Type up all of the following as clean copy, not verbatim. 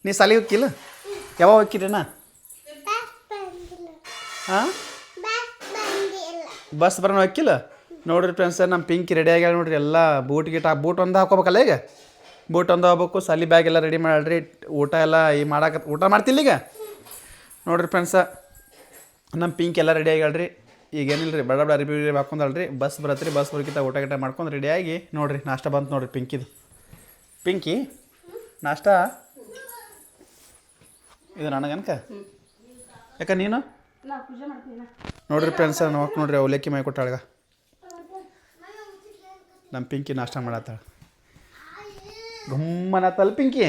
ನೀ ಸಾಲಿಗೆ ಹೋಗಿಲ್ಲ ಯಾವಾಗ ಹೋಗಿರೇನಾ ಹಾಂ ಬಸ್ ಬರೋಣ ಹೋಗಿಲ್ಲ ನೋಡಿರಿ ಫ್ರೆಂಡ್ಸ್ ನಮ್ಮ ಪಿಂಕಿ ರೆಡಿ ಆಗ್ಯಾಳ ನೋಡ್ರಿ ಎಲ್ಲ ಬೂಟ್ ಗಿಟ್ ಬೂಟ್ ಒಂದು ಹಾಕೋಬೇಕಲ್ಲ ಈಗ ಬೂಟ್ ಒಂದು ಹೋಗ್ಬೇಕು ಸಾಲಿ ಬ್ಯಾಗ್ ಎಲ್ಲ ರೆಡಿ ಮಾಡ್ರಿ ಊಟ ಎಲ್ಲ ಈ ಊಟ ಮಾಡ್ತಿಲ್ಲ ಈಗ ನೋಡಿರಿ ಫ್ರೆಂಡ್ಸ ನಮ್ಮ ಪಿಂಕ್ ಎಲ್ಲ ರೆಡಿ ಆಗ್ಯಾಳ್ರಿ ಈಗ ಏನಿಲ್ಲ ರೀ ಬಡ ಅರಿಬಿ ಹಾಕೊಂಡಲ್ರಿ ಬಸ್ ಬರತ್ರಿ ಬಸ್ ಬರೋಕ್ಕಿಂತ ಊಟ ಗಿಟ ಮಾಡ್ಕೊಂಡು ರೆಡಿಯಾಗಿ ನೋಡಿರಿ ನಾಷ್ಟ ಬಂತು ನೋಡಿರಿ ಪಿಂಕಿ ನಾಷ್ಟ ಇದು ನನಗನ್ಕ ಯಾಕೆ ನೀನು ನೋಡಿರಿ ಫ್ರೆಂಡ್ಸ ನೋಕ್ ನೋಡ್ರಿ ಅವಲಕ್ಕಿ ಮೈ ಕೊಟ್ಟಾಳಗ ನಮ್ಮ ಪಿಂಕಿ ನಾಷ್ಟ ಮಾಡತ್ತಾಳ ಗಮ್ಮನತ್ತಲ್ಲ ಪಿಂಕಿ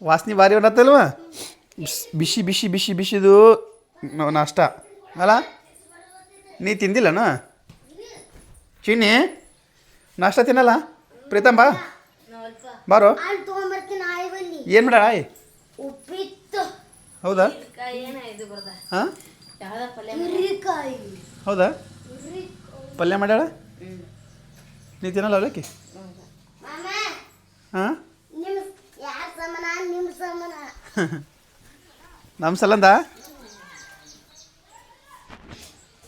ವಾಸನೆ ಭಾರಿ ಬರತ್ತಲ್ವ ಬಿಸಿ ಬಿಸಿ ಬಿಸಿ ಬಿಸಿದು ನಾಷ್ಟ ಅಲ್ಲ ನೀ ತಿಂದಿಲ್ಲನ ಚಿನ್ನಿ ನಾಷ್ಟ ತಿನ್ನಲ್ಲ ಪ್ರೀತಮ್ ಬಾರೋ ಏನು ಮಾಡ ಹೌದಾ ಹಾಂ ಹೌದಾ ಪಲ್ಯ ಮಾಡ್ಯಾಳ ನೀ ತಿನ್ನಲ್ಲ ಅವಲಕ್ಕಿ ಹಾಂ ನಮ್ಮ ಸಲಂದ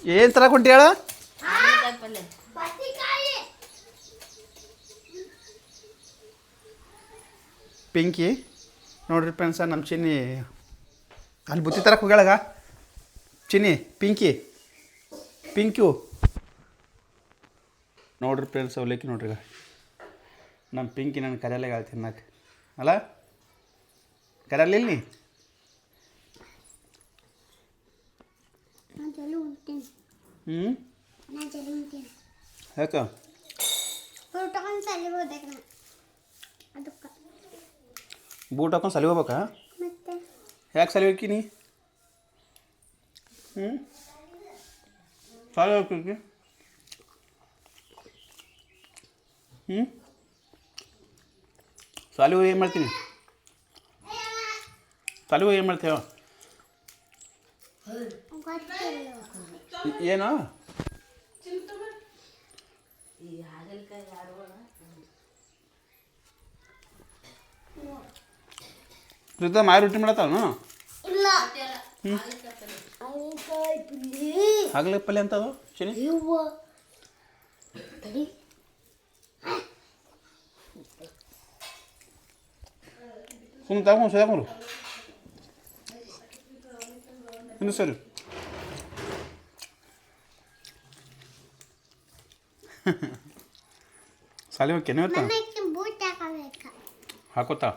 ಏನು ತರ ಕೊಂಟಿ ಹೇಳ ಪಿಂಕಿ ನೋಡ್ರಿ ಫ್ರೆಂಡ್ಸ ನಮ್ಮ ಚಿನ್ನಿ ಅಲ್ಲಿ ಬುತ್ತಿ ತರಕ್ಕೆ ಹೋಗ್ಯಾಳಗ ಚಿನ್ನಿ ಪಿಂಕ್ಯು ನೋಡ್ರಿ ಫ್ರೆಂಡ್ಸ್ ಅವಲಕ್ಕಿ ನೋಡ್ರಿ ನಮ್ಮ ಪಿಂಕಿ ನನ್ನ ಕರೆಯಲ್ಲ ಹೇಳ್ ತಿನ್ನಕ್ಕೆ ಅಲ್ಲ ಕರೆಯಲ್ಲ ನೀ ಯಾಕೆ ಬೂಟ್ ಹಾಕೊಂಡು ಸಲಿ ಹೋಗ್ಬೇಕಾ ಯಾಕೆ ಸಲಿ ಹೋಗ್ತೀನಿ ಸಾಲಿ ಹೋಗ್ತೀವಿ ಸಾಲಿ ಹೋಗಿ ಏನು ಮಾಡ್ತೀನಿ ಸಾಲಿ ಹೋಗಿ ಏನು ಮಾಡ್ತೀವ ಏನು ಪ್ರೀತ ಮಾಯ ರೊಟ್ಟಿ ಮಾಡತ್ತಾವನು ಹಾಗಲೇ ಪಲ್ಯ ಅಂತ ಅದು ಶನಿ ಸುಮ್ಮನೆ ತಗೊಂಡು ಸರಿ ಇನ್ನು ಸರಿ ಸಾಲಿ ಹೋಗ್ತೇನೆ ಹಾಕೋತಾ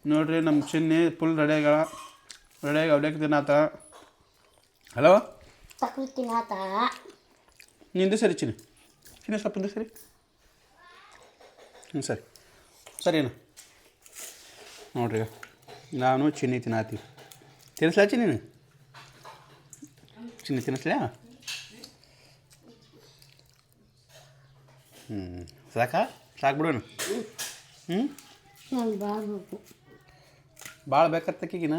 ನೋಡ್ರಿ ನಮ್ಮ ಚಿನ್ನಿ ಫುಲ್ ರೆಡಿಯಾಗ ಅವಲಕ್ಕಿ ತಿನ್ನಾತ ಹಲೋ ನಿಂದು ಸರಿ ಚಿನ್ನಿ ಸ್ವಲ್ಪ ಹಿಂದೆ ಸರಿ ಸರಿ ಸರಿನಾ ನೋಡ್ರಿ ನಾನು ಚಿನ್ನಿ ತಿನ್ನಾತೀವಿ ತಿನ್ನಿಸ್ಲಾ ಚಿನ್ನಿ ತಿನ್ನಿಸ್ಲಾ ಸಾಕು ಬಿಡೋಣ ಭಾಳ ಬೇಕತ್ತಕ್ಕಿಗಿನ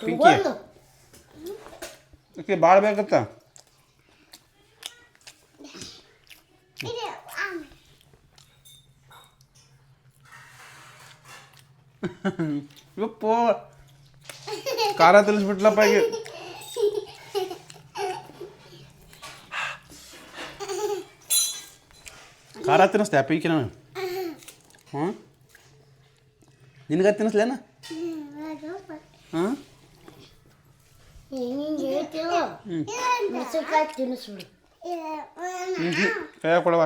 ಪಿಂಕಿ ಓಕೆ ಭಾಳ ಬೇಕತ್ತ ಯಪ್ಪೋ ಖಾರ ತಿಳಿಸ್ಬಿಟ್ಲಪ್ಪ ಈಗ ಖಾರ ತಿನ್ನಿಸ್ತೆ ಪಿಂಕಿ ನಾನು ನಿನಗ ತಿನ್ನಿಸ್ಲೇನ ಹಾಂ ಕೈ ಕೊಡವ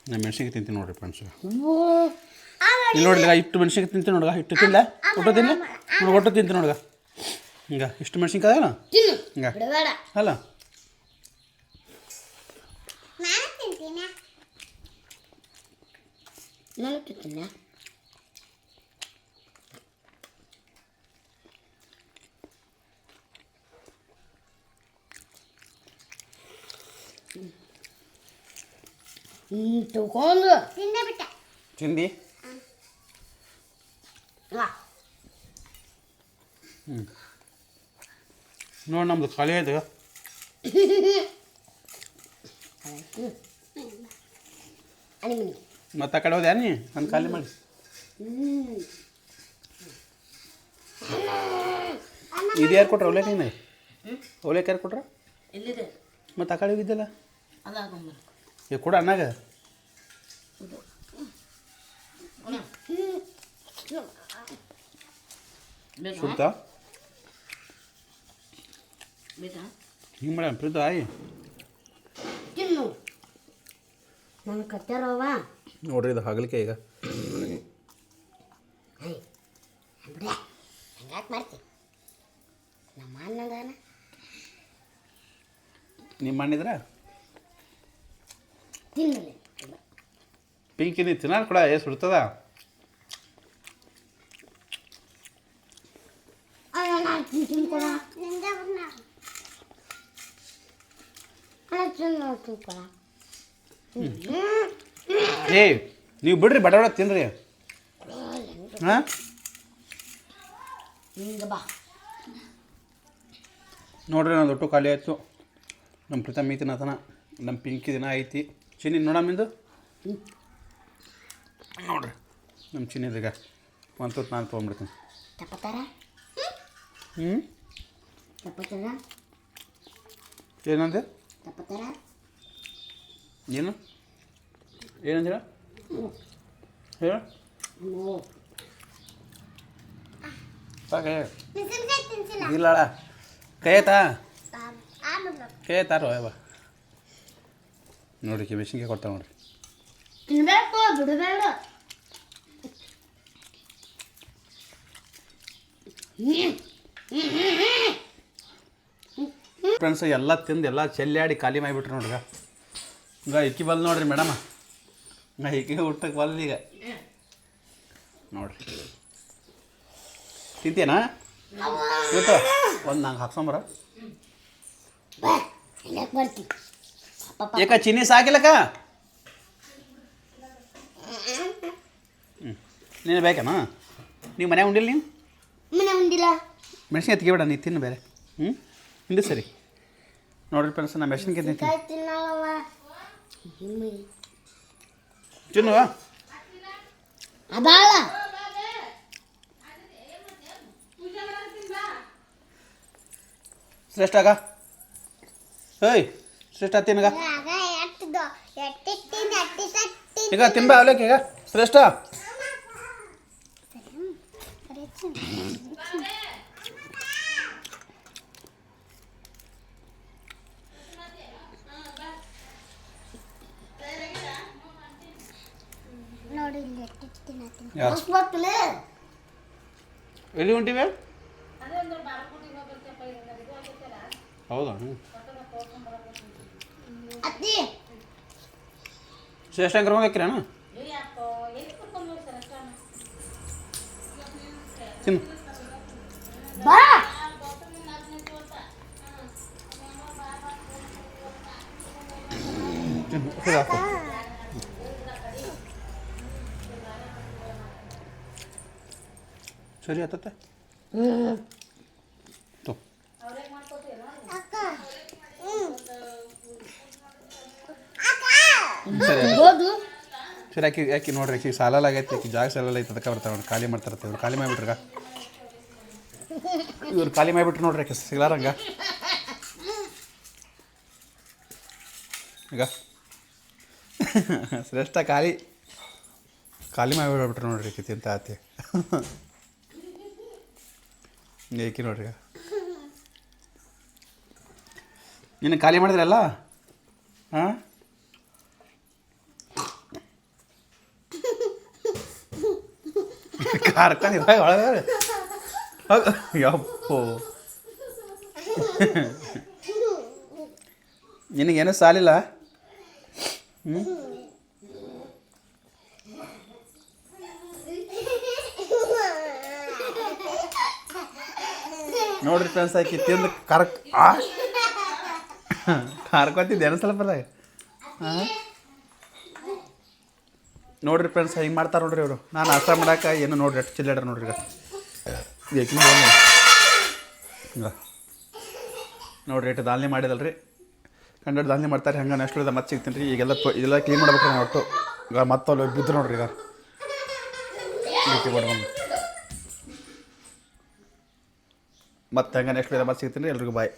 ನಾನು ಮೆಣಸಿನ್ಕಾಯಿ ತಿಂತೀನಿ ನೋಡ್ರಿ ಫ್ರೆಂಡ್ಸ್ ಇಲ್ಲಿ ನೋಡಿಲ್ಲ ಇಷ್ಟು ಮೆಣಸಿನ್ಕಾಯಿ ತಿಂತೀನಿ ನೋಡ್ಗ ಇಷ್ಟು ತಿನ್ನಲ ಒಟ್ಟು ತಿನ್ನಲ ನೋಡಿ ಒಟ್ಟು ತಿಂತೀನಿ ನೋಡ್ಗ ಹಿಂಗೆ ಇಷ್ಟು ಮೆಣಸಿನ್ಕಾಯಿ ಅಲ್ಲ ಹಿಂಗೆ ಅಲ್ಲ ತಗೊಂಡು ತಿಂದೆ ಬಿಟ್ಟ ತಿಂದು ನೋಡಿ ನಮ್ದು ಖಾಲಿ ಆಯ್ತು ಮತ್ತೆ ಆ ಕಡೆ ಹೋದ್ಯಾ ನೀ ನಾನು ಖಾಲಿ ಮಾಡಿ ಇದು ಯಾರು ಕೊಟ್ರ ಅವಲೇಕ ನೀನು ಅವಲೇಕ ಯಾರು ಕೊಟ್ರ ಎಲ್ಲಿದೆ ಮತ್ತು ಆ ಕಡೆ ಹೋಗಿದ್ದಲ್ಲ ಅದಾಗಮ್ಮ ಈಗ ಕೊಡ ಅನ್ನಾಗ ಸುಡ್ತಾ ಬೇಕಾ ಹಿಂಗೆ ಮೇಡಮ್ ಪ್ರೀತ ಆಯಿ ತಿನ್ನು ನಾನು ಕಟ್ಟಾರವ ನೋಡ್ರಿ ಇದು ಹಾಗಲಿಕ್ಕೆ ಈಗ ಹಂಗಾಕೆ ಮಾಡ್ತಿ ನಮ್ಮ ಅಣ್ಣದಾನ ನಿಮ್ಮ ಮಣ್ಣಿದ್ರ ತಿನ್ನಲಿ ಪಿಂಕಿ ನೀ ತಿನ್ನಾರ ಕೂಡ ಏ ಸುಡ್ತದ ತಿನ್ಕೊಡ ಏ ನೀವು ಬಿಡ್ರಿ ಬಡಬಡ ತಿನ್ರಿ ಹಾಂ ಹಿಂಗೆ ಬಾ ನೋಡ್ರಿ ನಾನು ಒಟ್ಟು ಖಾಲಿ ಆಯಿತು ನಮ್ಮ ಪ್ರೀತಮ್ ಈ ತಿನ್ನತನ ನಮ್ಮ ಪಿಂಕಿ ದಿನ ಐತಿ ಚಿನ್ನಿ ನೋಡಮ್ಮಿಂದು ನೋಡ್ರಿ ನಮ್ಮ ಚಿನ್ನಿದೀಗ ಒಂದು ತುತ್ತು ನಾನು ತೊಗೊಂಡ್ಬಿಡ್ತೀನಿ ತಪ್ಪತ್ತಾರ ಹ್ಞೂ ತಪ್ಪತ್ತಾರ ಏನಂದೆ ತಪ್ಪತ್ತಾರ ಏನು ಏನಂದಿರ ಹೇಳ ಸಾಕೆ ಇಲ್ಲಳ ಕೈ ಆಯ್ತಾ ಕೈ ಆಯ್ತಾರೋ ಯಾವ ನೋಡ್ರಿ ಮೆಷಿನ್ಗೆ ಕೊಡ್ತಾವೆ ನೋಡ್ರಿ ತಿನ್ಬೇಕು ಬಿಡಬೇಡ ಫ್ರೆಂಡ್ಸ್ ಎಲ್ಲ ತಿಂದು ಎಲ್ಲ ಚೆಲ್ಲಾಡಿ ಖಾಲಿ ಮಾಡಿಬಿಟ್ರು ನೋಡ್ರಿ ಈಗ ಇಕ್ಕಿ ಬಲ್ ನೋಡ್ರಿ ಮೇಡಮ ಇಕ್ಕಿಗೆ ಊಟಕ್ಕೆ ಬಲ್ಲ ಈಗ ನೋಡ್ರಿ ತಿಂತೀನಾ ಇವತ್ತು ಒಂದು ನಂಗೆ ಹಾಕ್ಸಂಬರ ಬರ್ತಿ ಏಕ ಚಿನ್ನಿ ಸಾಕಿಲ್ಲಕ್ಕ ನೀನು ಬೇಕೇನಾ ನೀವು ಮನೆ ಉಂಡಿಲ್ಲ ನೀವು ಮನೆ ಉಂಡಿಲ್ಲ ಮೆಣಸಿನ್ಕಾಯಿ ತೆಗಿಬೇಡ ನೀ ತಿನ್ನು ಬೇರೆ ಹಿಂದೆ ಸರಿ ನೋಡ್ರಿ ಫ್ರೆಂಡ್ಸ್ ನಾ ಮೆಣಸಿನ್ಕಾಯಿ ತಿಂತೀನಿ ತಿನ್ನಲ್ಲವ ತಿನ್ನುವ ಅದಾಳ ಶ್ರೇಷ್ಠ ಆಗ ಏಯ್ ಶ್ರೇಷ್ಠ ತಿನ್ನಗ ಈಗ ತಿನ್ಬಾ ಅವಲೇಕ ಈಗ ಶ್ರೇಷ್ಠ ಎಲ್ಲಿ ಹೊಂಟಿವೆ ಹೌದಾ ಶ್ರೇಷ್ಠ ಕರ್ಕೊಂಡು ಹಾಕಿರಣ ತಿನ್ನು ಬಾ ತಿನ್ನು ಹಾಕು ಸರಿ ಆತತ್ತೆ ತೋ ಸರಿ ಸರಿ ಆಕಿ ನೋಡ್ರಿ ಆಕಿ ಸಾಲಾಗೈತಿ ಆಕಿ ಜಾಗ ಸಾಲಲ್ಲ ಐತೆ ಅದಕ್ಕೆ ಬರ್ತಾವೆ ನೋಡಿ ಖಾಲಿ ಮಾಡ್ತಾರತ್ತೆ ಇವ್ರು ಖಾಲಿ ಮಾಡಿಬಿಟ್ರಗ ಇವ್ರು ಖಾಲಿ ಮಾಡಿಬಿಟ್ರು ನೋಡ್ರಿ ಆಕಿ ಸಿಗ್ಲಾರಂಗ ಈಗ ಶ್ರೇಷ್ಠ ಖಾಲಿ ಮಾಡಿಬಿಟ್ರು ನೋಡ್ರಿ ಆಕಿ ತಿಂತ ಆತಿ ಏಕಿ ನೋಡ್ರಿ ನಿನ್ನ ಖಾಲಿ ಮಾಡಿದ್ರಲ್ಲ ಹಾಂ ಕಾರ್ಕೊಂಡಿರ ಒಳಗೆ ಯಪ್ಪೋ ನಿನಗೇನು ಸಾಲಿಲ್ಲ ನೋಡ್ರಿ ಫ್ರೆಂಡ್ಸ್ ಆಕಿ ತಿಂದು ಕಾರ್ಕೊತಿದ್ದೆ ಏನೋ ಸ್ವಲ್ಪ ಹಾಂ ನೋಡಿರಿ ಫ್ರೆಂಡ್ಸ್ ಹಿಂಗೆ ಮಾಡ್ತಾರೆ ನೋಡ್ರಿ ಅವರು. ನಾನು ನಾಷ್ಟ ಮಾಡಕ್ಕೆ ಏನು ನೋಡ್ರಿ ಎಷ್ಟು ಚಿಲ್ಲಾಡ್ರಿ ನೋಡ್ರಿ ಈಗ ಬೇಕಿಂಗ್ ಹಿಂಗೆ ನೋಡ್ರಿ ಎಷ್ಟು ದಾಲ್ನೆ ಮಾಡಿದಲ್ರಿ. ಕಂಡು ದಾಲ್ನೆ ಮಾಡ್ತಾರೆ. ಹಂಗೆ ನೆಕ್ಸ್ಟ್ ಉಳಿದ ಮತ್ತೆ ಸಿಗ್ತೀನಿ ರೀ. ಈಗೆಲ್ಲ ಇದೆಲ್ಲ ಕ್ಲೀನ್ ಮಾಡ್ಬೇಕು ರೀ ಒಟ್ಟು. ಈಗ ಮತ್ತೆ ಅಲ್ಲಿ ಬಿದ್ದು ನೋಡ್ರಿ ಈಗ ಬಂದು ಮತ್ತೆ ಹಂಗೆ ನೆಕ್ಸ್ಟ್ ಉಳಿದ ಮತ್ತೆ ಸಿಗ್ತೀನಿ ರೀ. ಎಲ್ರಿಗೂ ಬಾಯ್.